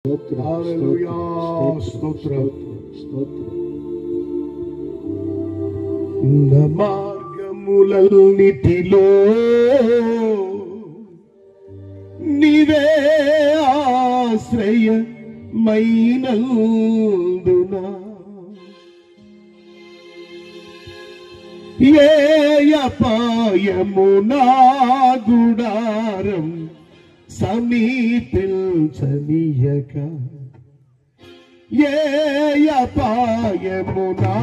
హల్లెలూయా స్తోత్రం నా మార్గములన్నిటిలో నీవే ఆశ్రయమైనందునా ఏ అపాయము నా గుడారం సమీపించనీయక ఏ అపాయము నా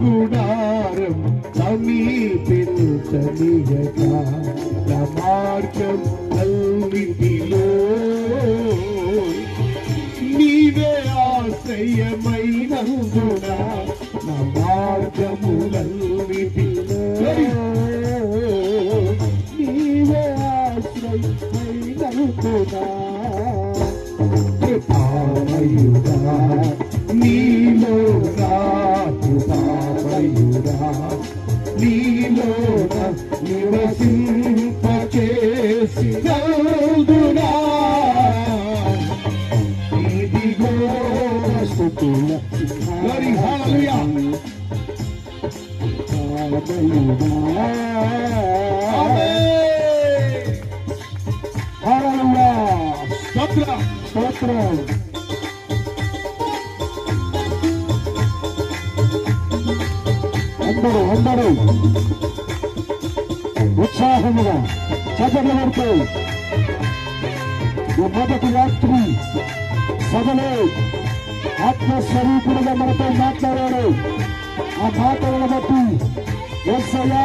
గుడారం సమీపించనీయక నా మార్గం అన్నిటిలో నీవే ఆశ్రయమైనందునా నా మార్గములన్నిటిలో నీవే ఆశ్రయమైనందునా కృపామయుడా నీలో నా కృపామయుడా నీలో నా నివసింపచేసినందునా ఇదిగో స్తుతుల హరి హల్లెలూయా హల్లెలూయా స్తోత్రం స్తోత్రం అందరూ ఉత్సాహముగా చదవలు పడుతూ మొదటి రాత్రి సభలో ఆత్మస్వరూపుడుగా మనతో మాట్లాడాడు. ఆ మాటలను బట్టి యేసయ్యా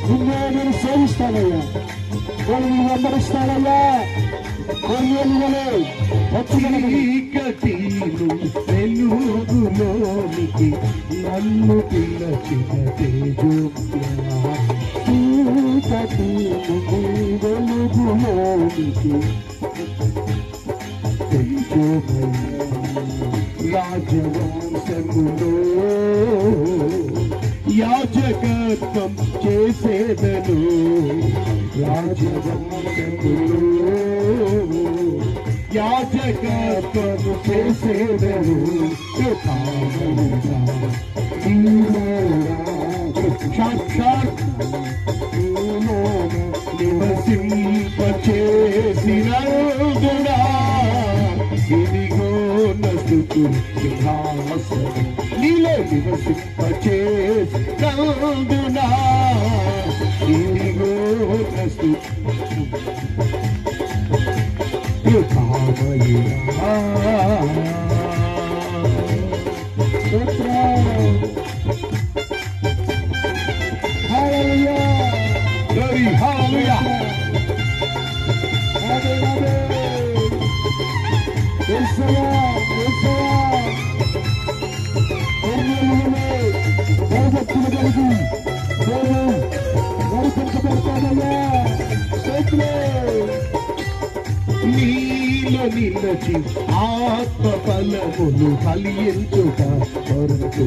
నిన్నే నేను సేవిస్తానయ్యా, నేను వెంబడిస్తానయ్యా, వెలుగులోనికి నన్ను పిలచిన వెలుగులోనికి రాజవంశములో యాజకత్వం చేసేదను, రాజవంశములో యాజకత్వం చేసేదను. సాక్షాత్ నివసింపచేసినందునా ఇదిగో నస్తుతులు నీలో నివసింపచేసినందునా ఇదిగో నీలో నిలచి ఆత్మ ఫలములు ఫలించుట కొరకు,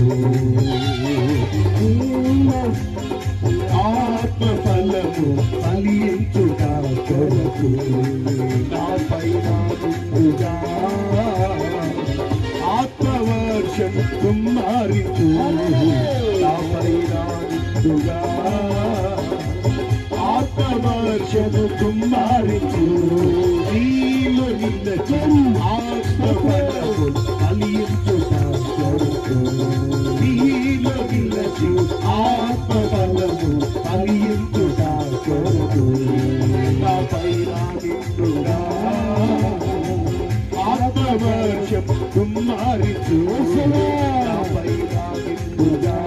ఆత్మ ఫలము ఫలించుట కొరకు నాపై నాదుగా ఆత్మవర్షం కుమారించు, నాపై నాదుగా ఆత్మవర్షము కుమారించు. నీలో నిలచి ఆత్మ ఫలము ఫలించుట కొరకు, నీలో నిలచి ఆత్మ ఫలము ఫలించుట కొరకు నాపై నాదుగా ఆత్మవర్షం కుమారించు, నాపై నాదుగా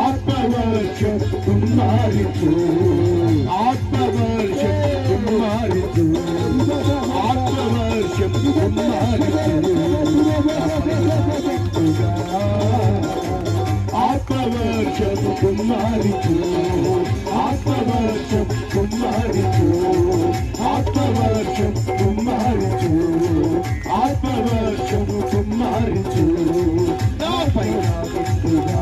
ఆత్మవర్షం కుమారించు, ఆత్మవర్షం కుమారించు, ఆత్మవర్షం కుమారించు, ఆత్మవర్షం కుమారించు, ఆత్మవర్షం కుమారించు, ఆత్మవర్షం కుమారించు, ఆత్మవర్షం కుమారించు నాపై నాదుగా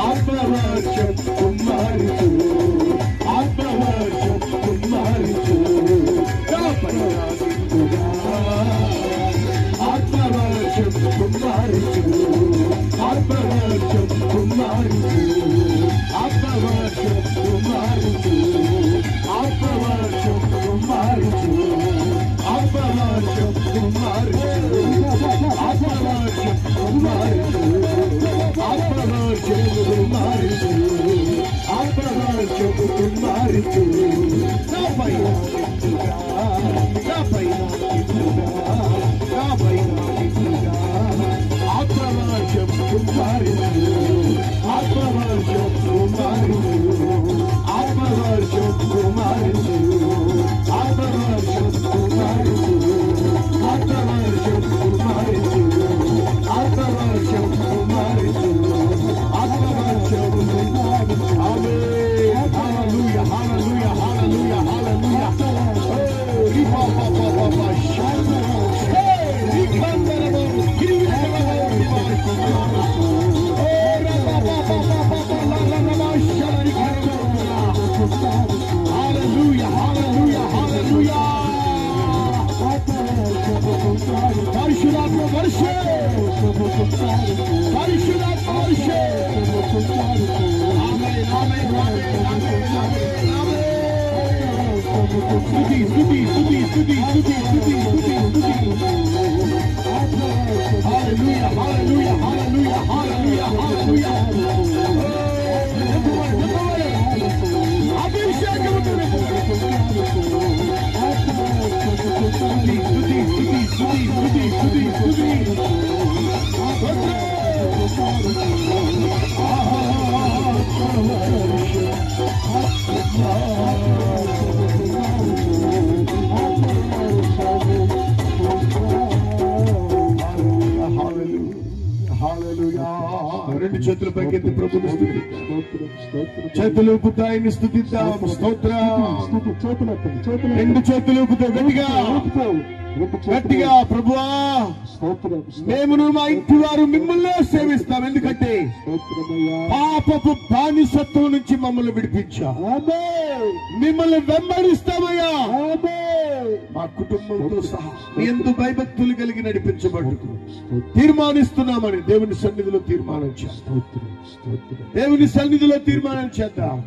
ఆత్మవర్షం కుమారించు, ఆత్మవర్షం కుమారించు నాపై నాదుగా ఆత్మవర్షం కుమారించు ఆత్మవర్షం కుమారించు ఆత్మవర్షం కుమారించు ఆత్మవర్షం కుమారించు ఆత్మవర్షం కుమారించు ఆత్మవర్షం కుమారించు ఆత్మవర్షం కుమారించు ఆత్మవర్షం కుమారించు నాపై నాపై నాపై ఆత్మవర్షం కుమారించు ఆత్మవర్షం కుమారించు ఆత్మవర్షం కుమారించు ఆత్మవర్షం కుమారించు ఆత్మవర్షం కుమారించు ఆత్మవర్షం కుమారించు ఆత్మవర్షం కుమారించు ఆమేన్ హల్లెలూయా హల్లెలూయా హల్లెలూయా హల్లెలూయా Hallelujah, hallelujah, hallelujah. Parishudatma varshe, Parishudatma varshe. Amen, amen, amen, amen, amen. Stuti, stuti, stuti, stuti, stuti, stuti, stuti, stuti. Hallelujah, hallelujah, hallelujah, hallelujah, hallelujah. రెండు చేతుల పైకెత్తి ప్రభుని స్తుతిద్దాం. చేతులు ఊపుతా ఆయన్ని స్తుతిద్దాం. స్తోత్రం. రెండు చేతులు ఊపుతా గట్టిగా గట్టిగా ప్రభువా మేమును మా ఇంటి వారు మిమ్మల్నే సేవిస్తాం. ఎందుకంటే పాపపు బానిసత్వం నుంచి మమ్మల్ని విడిపించా. మిమ్మల్ని వెంబడిస్తామయ్యా. మా కుటుంబంతో సహా ఎందు భయభక్తులు కలిగి నడిపించబడు తీర్మానిస్తున్నామని దేవుని సన్నిధిలో తీర్మానం చేద్దాం. దేవుని సన్నిధిలో తీర్మానం చేద్దాం.